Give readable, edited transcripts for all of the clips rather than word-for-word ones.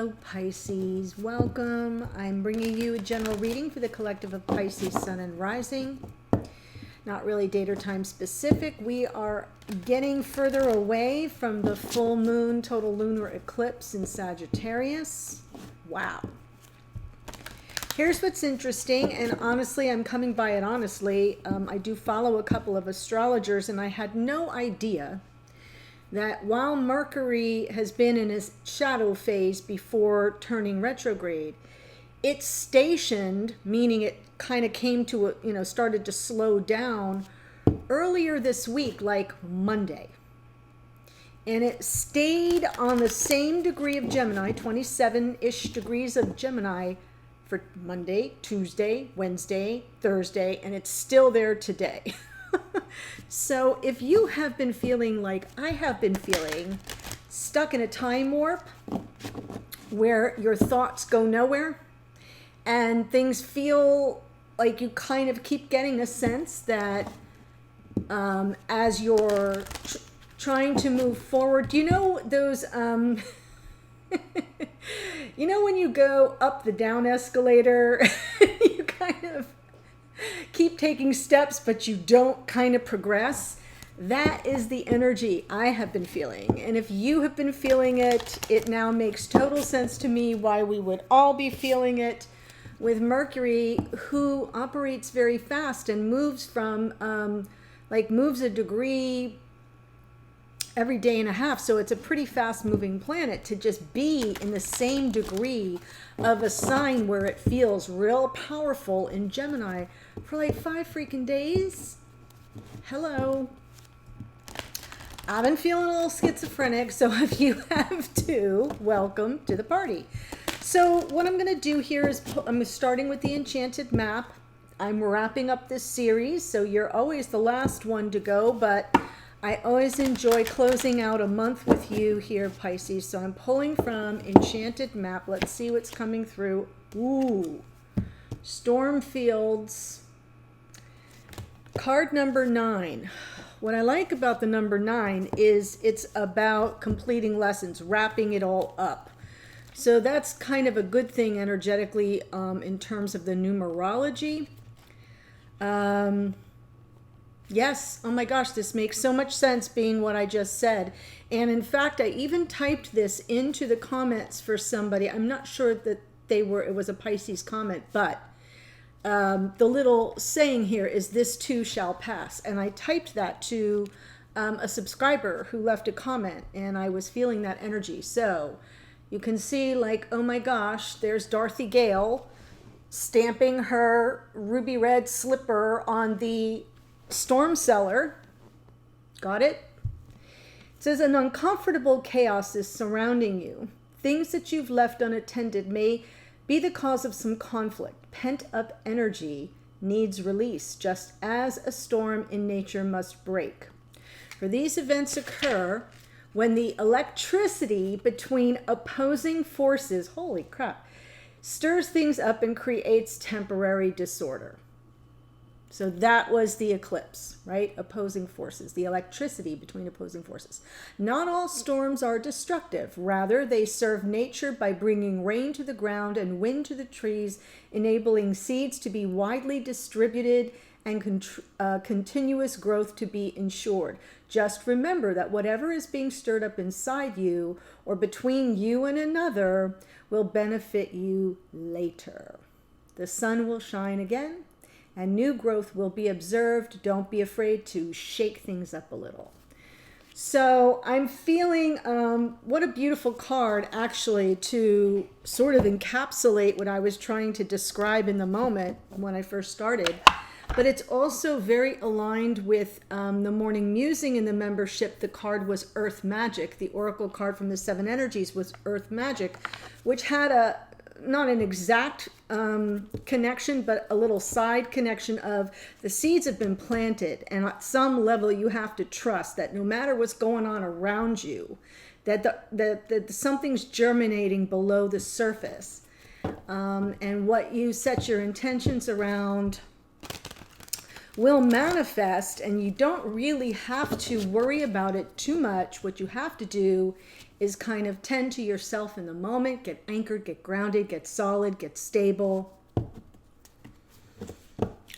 Hello Pisces, welcome. I'm bringing you a general reading for the collective of Pisces, Sun and Rising. Not really date or time specific. We are getting further away from the full moon total lunar eclipse in Sagittarius. Wow. Here's what's interesting, and honestly, I'm coming by it honestly. I do follow a couple of astrologers, and I had no idea that while Mercury has been in his shadow phase before turning retrograde, it's stationed, meaning it kind of came to, started to slow down earlier this week, like Monday. And it stayed on the same degree of Gemini, 27-ish degrees of Gemini for Monday, Tuesday, Wednesday, Thursday, and it's still there today. So if you have been feeling like I have been feeling, stuck in a time warp where your thoughts go nowhere and things feel like you kind of keep getting a sense that as you're trying to move forward, you know those you know when you go up the down escalator you kind of keep taking steps, but you don't kind of progress. That is the energy I have been feeling. And if you have been feeling it, it now makes total sense to me why we would all be feeling it with Mercury, who operates very fast and moves from, moves a degree every day and a half. So it's a pretty fast moving planet to just be in the same degree of a sign where it feels real powerful in Gemini for like 5 freaking days. Hello. I've been feeling a little schizophrenic, so if you have too, welcome to the party. So what I'm going to do here is I'm starting with the Enchanted Map. I'm wrapping up this series, so you're always the last one to go, but I always enjoy closing out a month with you here, Pisces. So I'm pulling from Enchanted Map. Let's see what's coming through. Ooh, Storm Fields. Card number 9. What I like about the number 9 is it's about completing lessons, wrapping it all up. So that's kind of a good thing energetically in terms of the numerology. Yes, oh my gosh, this makes so much sense being what I just said. And in fact, I even typed this into the comments for somebody. I'm not sure that it was a Pisces comment, but the little saying here is this too shall pass. And I typed that to a subscriber who left a comment, and I was feeling that energy. So you can see like, oh my gosh, there's Dorothy Gale stamping her ruby red slipper on the storm cellar. Got it? It says an uncomfortable chaos is surrounding you. Things that you've left unattended may be the cause of some conflict. Pent-up energy needs release, just as a storm in nature must break. For these events occur when the electricity between opposing forces, holy crap, stirs things up and creates temporary disorder. So that was the eclipse, right? Opposing forces, the electricity between opposing forces. Not all storms are destructive. Rather, they serve nature by bringing rain to the ground and wind to the trees, enabling seeds to be widely distributed and continuous growth to be ensured. Just remember that whatever is being stirred up inside you or between you and another will benefit you later. The sun will shine again, and new growth will be observed. Don't be afraid to shake things up a little. So I'm feeling, what a beautiful card actually to sort of encapsulate what I was trying to describe in the moment when I first started. But it's also very aligned with the morning musing in the membership. The card was Earth Magic. The oracle card from the 7 energies was Earth Magic, which had not an exact connection, but a little side connection of the seeds have been planted, and at some level you have to trust that no matter what's going on around you, that something's germinating below the surface, and what you set your intentions around will manifest, and you don't really have to worry about it too much. What you have to do is kind of tend to yourself in the moment, get anchored, get grounded, get solid, get stable.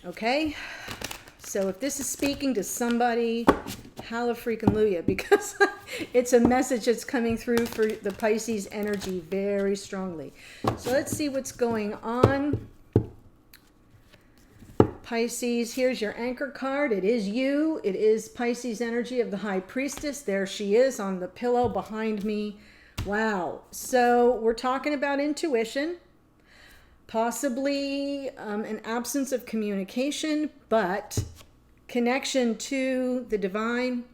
Okay? So if this is speaking to somebody, hallelujah, because it's a message that's coming through for the Pisces energy very strongly. So let's see what's going on. Pisces, here's your anchor card. It is you. It is Pisces energy of the High Priestess. There she is on the pillow behind me. Wow. So we're talking about intuition, possibly an absence of communication, but connection to the divine,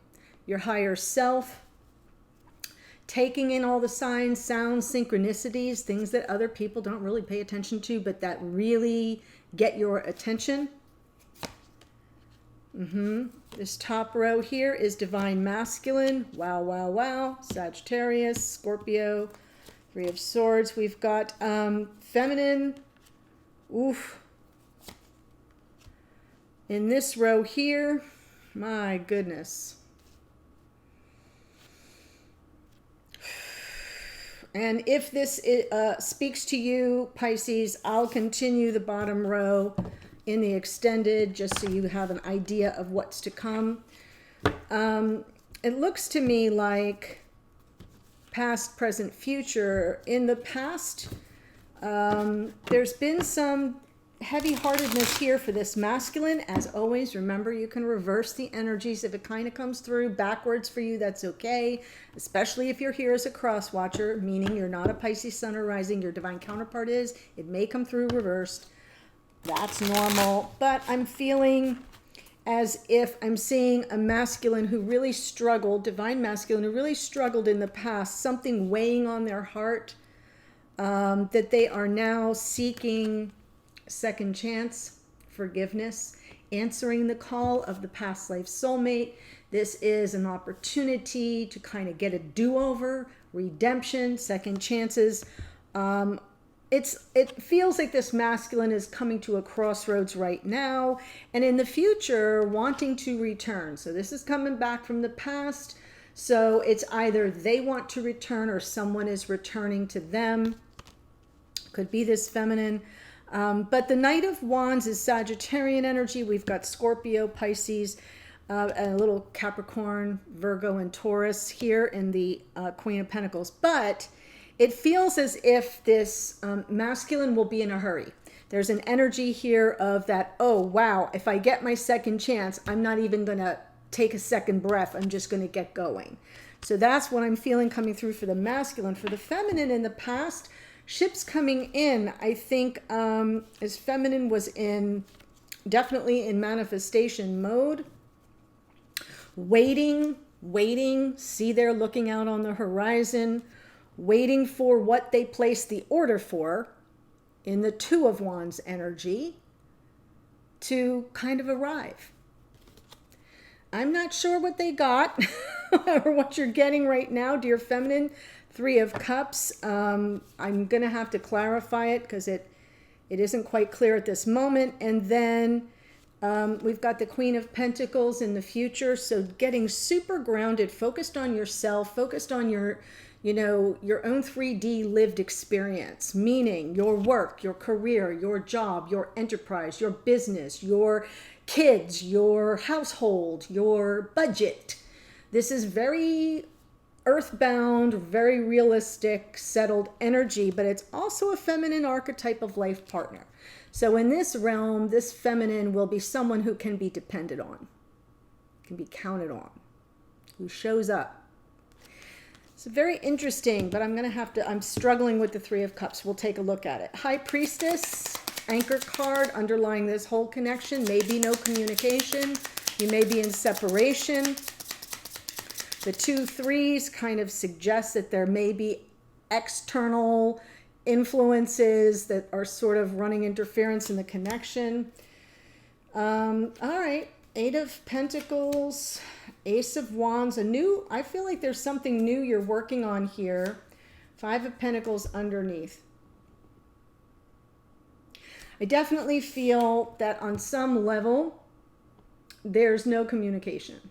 your higher self, taking in all the signs, sounds, synchronicities, things that other people don't really pay attention to, but that really get your attention. This top row here is divine masculine. Wow, wow, wow. Sagittarius, Scorpio, Three of Swords. We've got feminine. Oof. In this row here, my goodness. And if this speaks to you, Pisces, I'll continue the bottom row in the extended, just so you have an idea of what's to come. It looks to me like past, present, future. In the past, there's been some heavy-heartedness here for this masculine. As always, remember, you can reverse the energies. If it kind of comes through backwards for you, that's okay, especially if you're here as a cross watcher, meaning you're not a Pisces sun or rising, your divine counterpart is. It may come through reversed. That's normal, but I'm feeling as if I'm seeing a masculine who really struggled, divine masculine who really struggled in the past, something weighing on their heart, that they are now seeking second chance, forgiveness, answering the call of the past life soulmate. This is an opportunity to kind of get a do-over, redemption, second chances. It feels like this masculine is coming to a crossroads right now, and in the future wanting to return. So this is coming back from the past. So it's either they want to return or someone is returning to them. Could be this feminine. But the Knight of Wands is Sagittarian energy. We've got Scorpio, Pisces, and a little Capricorn, Virgo, and Taurus here in the Queen of Pentacles. But it feels as if this masculine will be in a hurry. There's an energy here of that, oh, wow, if I get my second chance, I'm not even going to take a second breath. I'm just going to get going. So that's what I'm feeling coming through for the masculine. For the feminine in the past, ships coming in, I think, as feminine was definitely in manifestation mode. Waiting, see they're looking out on the horizon, waiting for what they placed the order for in the Two of Wands energy to kind of arrive. I'm not sure what they got or what you're getting right now, dear feminine. Three of Cups. I'm going to have to clarify it because it isn't quite clear at this moment. And then we've got the Queen of Pentacles in the future. So getting super grounded, focused on yourself, focused on your own 3D lived experience, meaning your work, your career, your job, your enterprise, your business, your kids, your household, your budget. This is very earthbound, very realistic, settled energy, but it's also a feminine archetype of life partner. So in this realm, this feminine will be someone who can be depended on, can be counted on, who shows up. It's very interesting, but I'm struggling with the Three of Cups. We'll take a look at it. High Priestess, anchor card underlying this whole connection. Maybe no communication. You may be in separation. The 2 threes kind of suggest that there may be external influences that are sort of running interference in the connection. All right. 8 of Pentacles, Ace of Wands, I feel like there's something new you're working on here. 5 of Pentacles underneath. I definitely feel that on some level, there's no communication,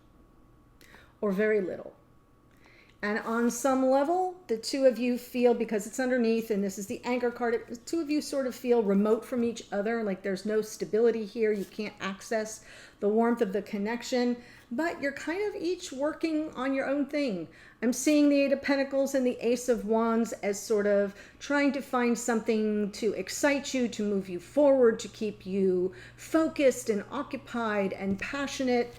or very little. And on some level, the two of you feel, because it's underneath, and this is the anchor card, the two of you sort of feel remote from each other, like there's no stability here. You can't access the warmth of the connection, but you're kind of each working on your own thing. I'm seeing the Eight of Pentacles and the Ace of Wands as sort of trying to find something to excite you, to move you forward, to keep you focused and occupied and passionate.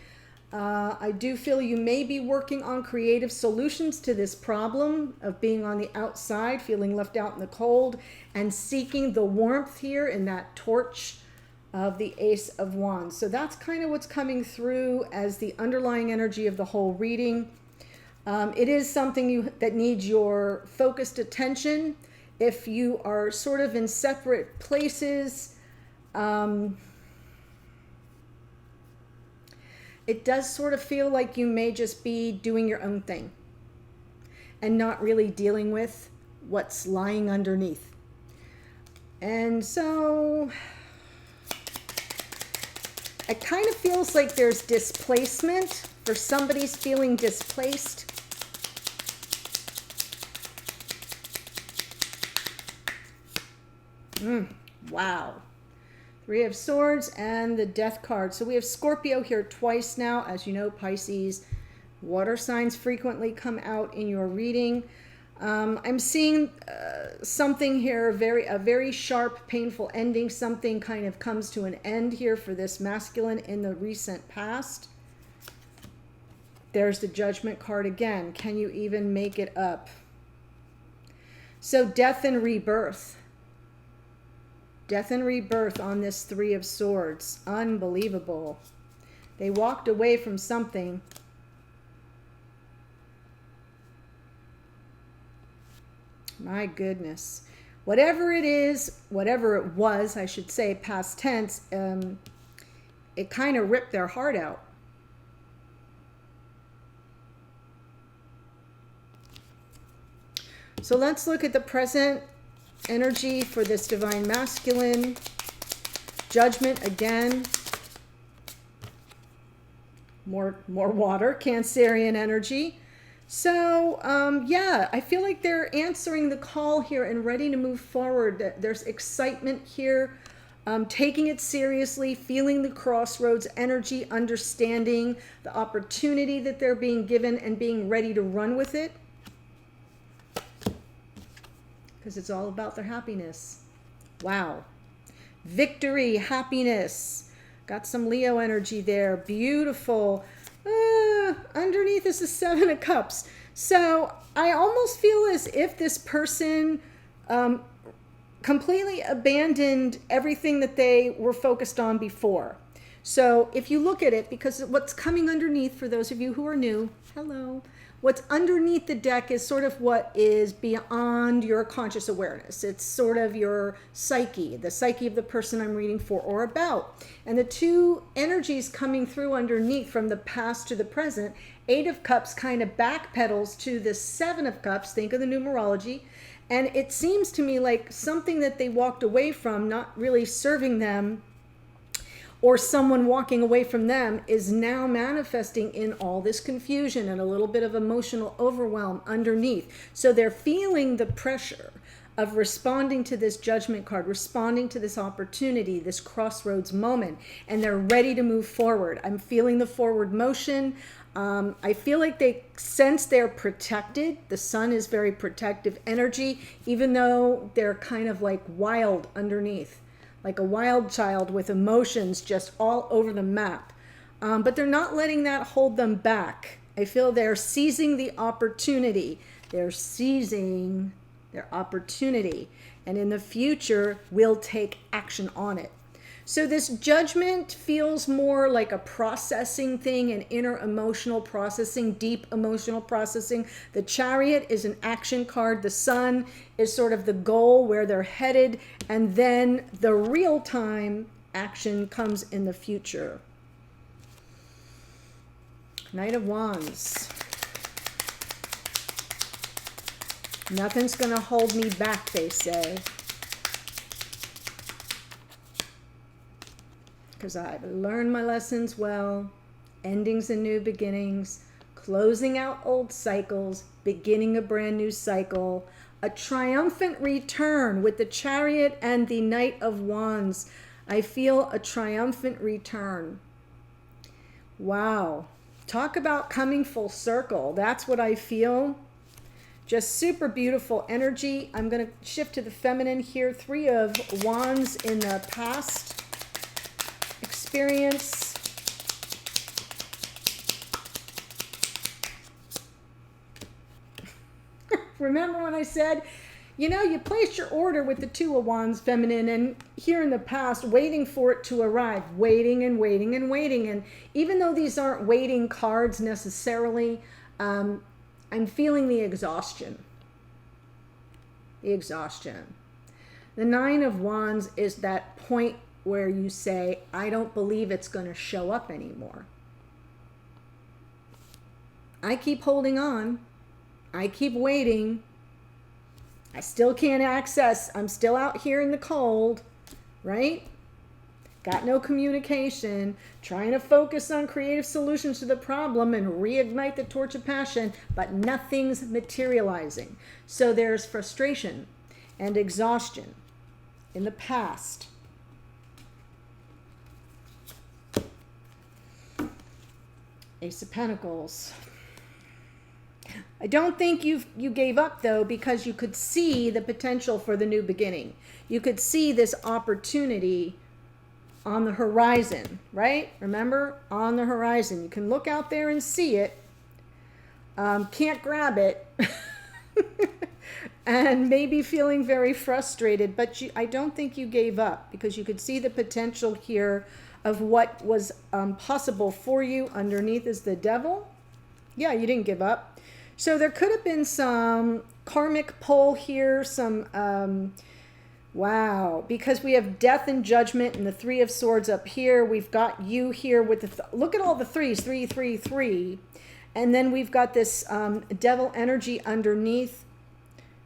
I do feel you may be working on creative solutions to this problem of being on the outside, feeling left out in the cold, and seeking the warmth here in that torch of the Ace of Wands. So that's kind of what's coming through as the underlying energy of the whole reading. It is something that needs your focused attention. If you are sort of in separate places, it does sort of feel like you may just be doing your own thing and not really dealing with what's lying underneath. And so it kind of feels like there's displacement, for somebody's feeling displaced. Wow. Three of Swords and the Death card. So we have Scorpio here twice now. As you know, Pisces, water signs frequently come out in your reading. I'm seeing something here, a very sharp, painful ending. Something kind of comes to an end here for this masculine in the recent past. There's the Judgment card again. Can you even make it up? So death and rebirth. Death and rebirth on this Three of Swords. Unbelievable. They walked away from something. My goodness. Whatever it is, whatever it was, I should say, past tense, it kind of ripped their heart out. So let's look at the present energy for this divine masculine. Judgment again. More water, Cancerian energy. So yeah, I feel like they're answering the call here and ready to move forward. There's excitement here, taking it seriously, feeling the crossroads energy, understanding the opportunity that they're being given and being ready to run with it. Because it's all about their happiness. Wow. Victory, happiness. Got some Leo energy there. Beautiful. Underneath is the Seven of Cups. So I almost feel as if this person completely abandoned everything that they were focused on before. So if you look at it, because what's coming underneath, for those of you who are new, hello. What's underneath the deck is sort of what is beyond your conscious awareness. It's sort of your psyche, the psyche of the person I'm reading for or about. And the two energies coming through underneath from the past to the present, Eight of Cups kind of backpedals to the Seven of Cups. Think of the numerology. And it seems to me like something that they walked away from, not really serving them, or someone walking away from them, is now manifesting in all this confusion and a little bit of emotional overwhelm underneath. So they're feeling the pressure of responding to this Judgment card, responding to this opportunity, this crossroads moment, and they're ready to move forward. I'm feeling the forward motion. I feel like they sense they're protected. The sun is very protective energy, even though they're kind of like wild underneath. Like a wild child with emotions just all over the map. But they're not letting that hold them back. I feel they're seizing the opportunity. They're seizing their opportunity. And in the future, will take action on it. So this Judgment feels more like a processing thing, an inner emotional processing, deep emotional processing. The Chariot is an action card. The Sun is sort of the goal where they're headed. And then the real-time action comes in the future. Knight of Wands. Nothing's going to hold me back, they say. Because I've learned my lessons well. endings and new beginnings, closing out old cycles, beginning a brand new cycle, a triumphant return with the Chariot and the Knight of Wands. I feel a triumphant return. Wow. Talk about coming full circle. That's what I feel. Just super beautiful energy. I'm going to shift to the feminine here. 3 of Wands in the past experience. Remember when I said, you know, you placed your order with the 2 of Wands feminine, and here in the past, waiting for it to arrive, waiting and waiting and waiting. And even though these aren't waiting cards necessarily, I'm feeling the exhaustion. The exhaustion. The 9 of Wands is that point where you say, I don't believe it's going to show up anymore. I keep holding on. I keep waiting. I still can't access. I'm still out here in the cold, right? Got no communication, trying to focus on creative solutions to the problem and reignite the torch of passion, but nothing's materializing. So there's frustration and exhaustion in the past. Ace of Pentacles. I don't think you gave up, though, because you could see the potential for the new beginning. You could see this opportunity on the horizon, right? Remember, on the horizon. You can look out there and see it. Can't grab it. And maybe feeling very frustrated, but I don't think you gave up, because you could see the potential here of what was possible for you. Underneath is the Devil. Yeah, you didn't give up. So there could have been some karmic pull here, some, wow, because we have Death and Judgment and the 3 of Swords up here. We've got you here with the, look at all the 3s, 3, 3, 3. And then we've got this Devil energy underneath.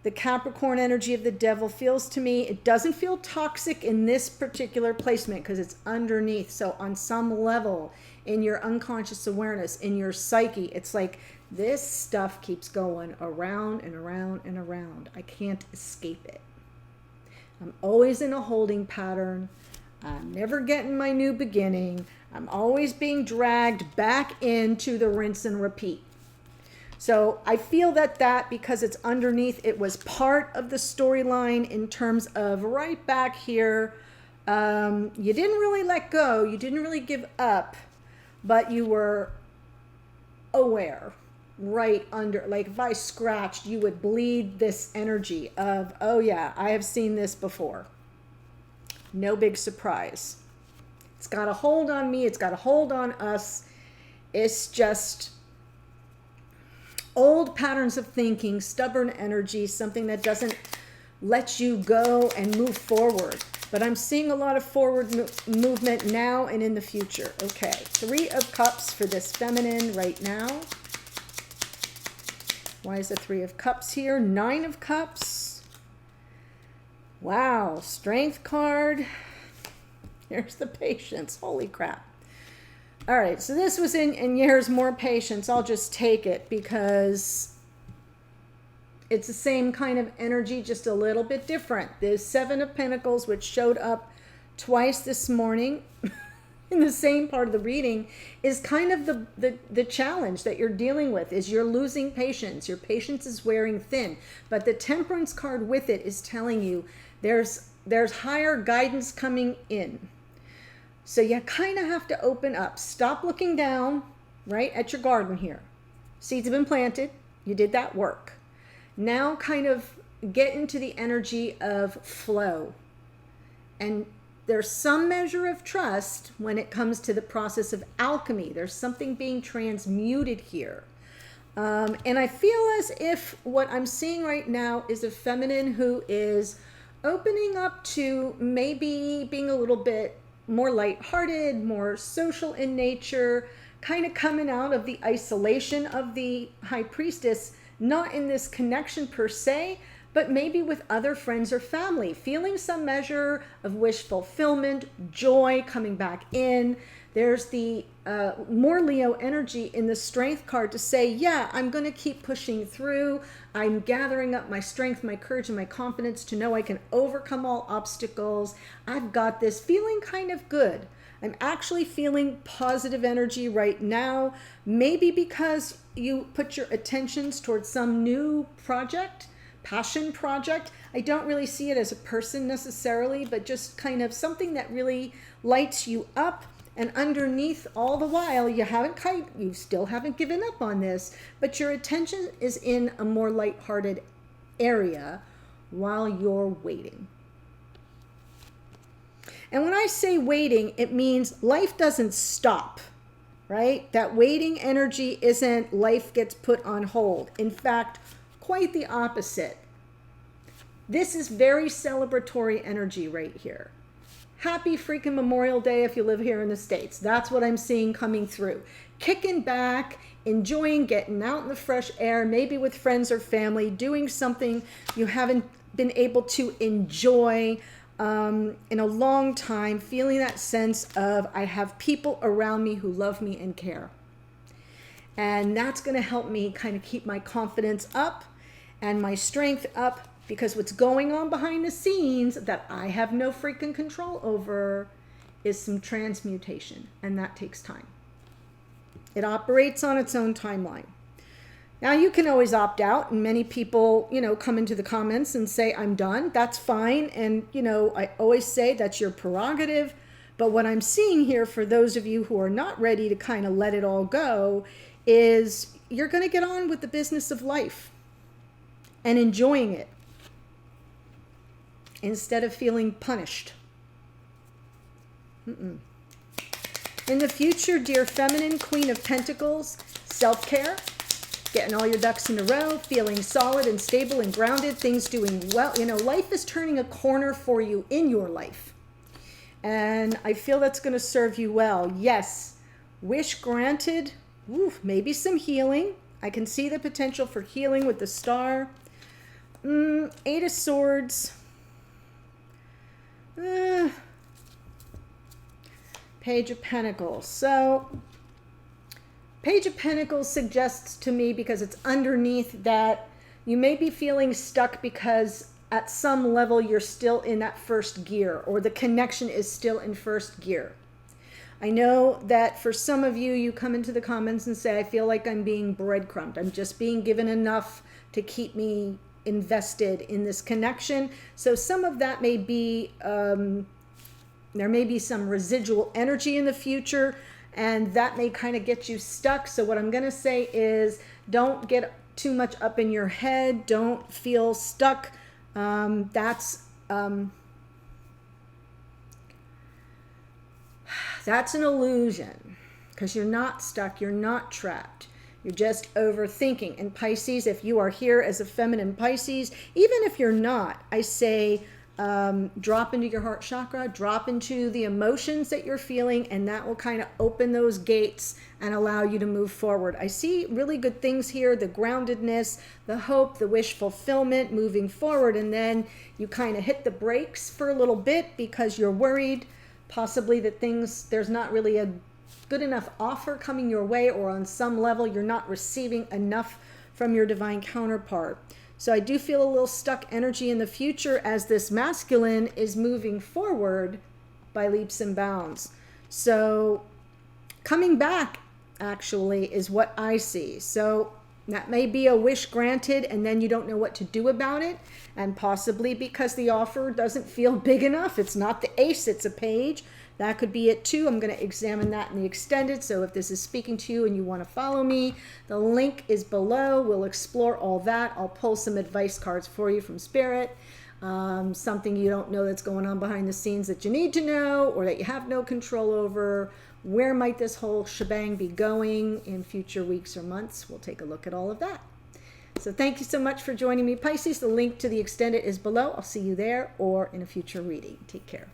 The Capricorn energy of the Devil feels to me, it doesn't feel toxic in this particular placement because it's underneath. So on some level in your unconscious awareness, in your psyche, it's like, this stuff keeps going around and around and around. I can't escape it. I'm always in a holding pattern. I'm never getting my new beginning. I'm always being dragged back into the rinse and repeat. So I feel that because it's underneath, it was part of the storyline in terms of right back here. You didn't really let go. You didn't really give up, but you were aware. Right under, like if I scratched, you would bleed this energy of, oh yeah, I have seen this before. No big surprise. It's got a hold on me. It's got a hold on us. It's just old patterns of thinking, stubborn energy, something that doesn't let you go and move forward. But I'm seeing a lot of forward movement now and in the future. Okay, 3 of Cups for this feminine right now. Why is the 3 of Cups here? 9 of Cups. Wow, Strength card. Here's the Patience. Holy crap. All right, so this was in years more patience. I'll just take it because it's the same kind of energy, just a little bit different. The 7 of Pentacles, which showed up twice this morning in the same part of the reading, is kind of the challenge that you're dealing with, is you're losing patience. Your patience is wearing thin. But the Temperance card with it is telling you there's higher guidance coming in. So you kind of have to open up. Stop looking down, right, at your garden here. Seeds have been planted. You did that work. Now kind of get into the energy of flow. And there's some measure of trust when it comes to the process of alchemy. There's something being transmuted here. And I feel as if what I'm seeing right now is a feminine who is opening up to maybe being a little bit more lighthearted, more social in nature, kind of coming out of the isolation of the High Priestess, not in this connection per se, but maybe with other friends or family, feeling some measure of wish fulfillment, joy coming back in, There's the more Leo energy in the Strength card to say, yeah, I'm going to keep pushing through. I'm gathering up my strength, my courage, and my confidence to know I can overcome all obstacles. I've got this, feeling kind of good. I'm actually feeling positive energy right now, maybe because you put your attentions towards some new project, passion project. I don't really see it as a person necessarily, but just kind of something that really lights you up. And underneath all the while, you still haven't given up on this, but your attention is in a more lighthearted area while you're waiting. And when I say waiting, it means life doesn't stop, right? That waiting energy isn't life gets put on hold. In fact, quite the opposite. This is very celebratory energy right here. Happy freaking Memorial Day if you live here in the States. That's what I'm seeing coming through. Kicking back, enjoying getting out in the fresh air, maybe with friends or family, doing something you haven't been able to enjoy in a long time, feeling that sense of I have people around me who love me and care. And that's going to help me kind of keep my confidence up and my strength up, because what's going on behind the scenes that I have no freaking control over is some transmutation, and that takes time. It operates on its own timeline. Now, you can always opt out, and many people, come into the comments and say, I'm done. That's fine. And, I always say that's your prerogative. But what I'm seeing here for those of you who are not ready to kind of let it all go is you're going to get on with the business of life and enjoying it instead of feeling punished. In the future, dear feminine Queen of Pentacles, self-care, getting all your ducks in a row, feeling solid and stable and grounded, things doing well. Life is turning a corner for you in your life. And I feel that's going to serve you well. Yes, wish granted. Ooh, maybe some healing. I can see the potential for healing with the star. 8 of Swords. Page of Pentacles. So Page of Pentacles suggests to me, because it's underneath, that you may be feeling stuck because at some level you're still in that first gear, or the connection is still in first gear. I know that for some of you, you come into the comments and say, I feel like I'm being breadcrumbed. I'm just being given enough to keep me invested in this connection. So some of that may be, there may be some residual energy in the future, and that may kind of get you stuck. So what I'm going to say is, don't get too much up in your head. Don't feel stuck. That's an illusion, because you're not stuck. You're not trapped. You're just overthinking. And Pisces, if you are here as a feminine Pisces, even if you're not, I say, drop into your heart chakra, drop into the emotions that you're feeling, and that will kind of open those gates and allow you to move forward. I see really good things here, the groundedness, the hope, the wish fulfillment, moving forward, and then you kind of hit the brakes for a little bit because you're worried possibly that there's not really a good enough offer coming your way, or on some level you're not receiving enough from your divine counterpart. So I do feel a little stuck energy in the future as this masculine is moving forward by leaps and bounds. So coming back actually is what I see. So that may be a wish granted, and then you don't know what to do about it. And possibly because the offer doesn't feel big enough. It's not the ace, it's a page. That could be it too. I'm going to examine that in the extended. So if this is speaking to you and you want to follow me, the link is below. We'll explore all that. I'll pull some advice cards for you from Spirit. Something you don't know that's going on behind the scenes that you need to know, or that you have no control over. Where might this whole shebang be going in future weeks or months? We'll take a look at all of that. So thank you so much for joining me, Pisces. The link to the extended is below. I'll see you there or in a future reading. Take care.